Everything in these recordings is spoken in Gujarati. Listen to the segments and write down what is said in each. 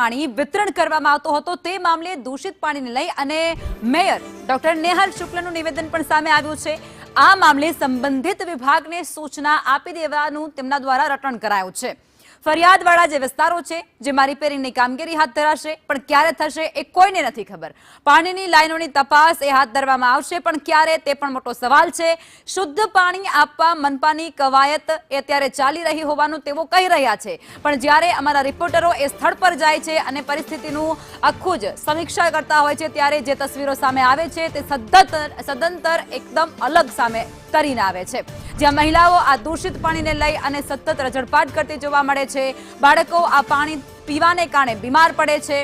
પાણી વિતરણ કરવામાં આવતું હતું તે મામલે દૂષિત પાણીને લઈ અને મેયર ડોક્ટર નેહલ શુક્લનું નિવેદન પણ સામે આવ્યું છે। આ મામલે સંબંધિત વિભાગને સૂચના આપી દેવાનું તેમના દ્વારા રટણ કરાયું છે। ફરિયાદવાળા જે વિસ્તારો છે જેમાં રિપેરિંગની કામગીરી હાથ ધરાશે પણ ક્યારે થશે એ કોઈને નથી ખબર। પાણીની લાઈનોની તપાસ એ હાથ ધરવામાં આવશે પણ ક્યારે તે પણ મોટો સવાલ છે। શુદ્ધ પાણી આપવા મનપાની કવાયત એ અત્યારે ચાલી રહી હોવાનું તેઓ કહી રહ્યા છે પણ જ્યારે અમારા રિપોર્ટરો એ સ્થળ પર જાય છે અને પરિસ્થિતિનું આખું જ સમીક્ષા કરતા હોય છે ત્યારે જે તસવીરો સામે આવે છે તે સદંતર એકદમ અલગ સામે કરીને આવે છે, જ્યાં મહિલાઓ આ દૂષિત પાણીને લઈ અને સતત રજળપાટ કરતી જોવા મળે છે। બાળકો આ પાણી પીવાને કારણે બીમાર પડે છે।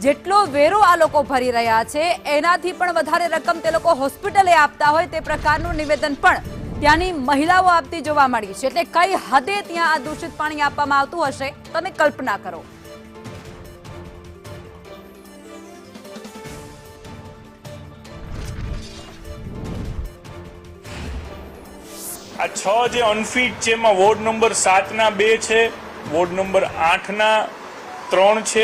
જેટલો વેરો આ લોકો ભરી રહ્યા છે એનાથી પણ વધારે રકમ તે લોકો હોસ્પિટલે આપતા હોય તે પ્રકારનું નિવેદન પણ ત્યાંની મહિલાઓ આપતી જોવા મળી છે। એટલે કઈ હદે ત્યાં આ દૂષિત પાણી આપવામાં આવતું હશે તમે કલ્પના કરો। આ 6 જે અનફિટ છે એમાં વોર્ડ નંબર 7 ના 2 છે, વોર્ડ નંબર 8 ના 3 છે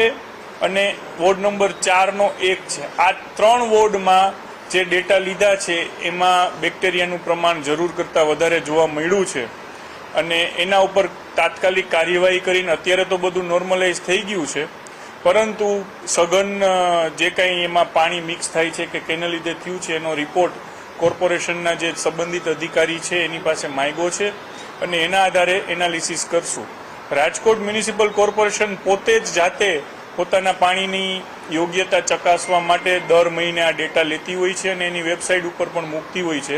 અને વોર્ડ નંબર 4 નો 1 છે। આ 3 વોર્ડમાં જે ડેટા લીધા છે એમાં બેક્ટેરિયાનું પ્રમાણ જરૂર કરતાં વધારે જોવા મળ્યું છે અને એના ઉપર તાત્કાલિક કાર્યવાહી કરીને અત્યારે તો બધું નોર્મલાઇઝ થઈ ગયું છે, પરંતુ સઘન જે કંઈ એમાં પાણી મિક્સ થાય છે કે કેના લીધે થયું છે એનો રિપોર્ટ કોર્પોરેશનના જે સંબંધિત અધિકારી છે એની પાસે માંગ્યો છે અને એના આધારે એનાલિસિસ કરશું। રાજકોટ મ્યુનિસિપલ કોર્પોરેશન પોતે જ જાતે પોતાના પાણીની યોગ્યતા ચકાસવા માટે દર મહિને આ ડેટા લેતી હોય છે અને એની વેબસાઇટ ઉપર પણ મૂકતી હોય છે।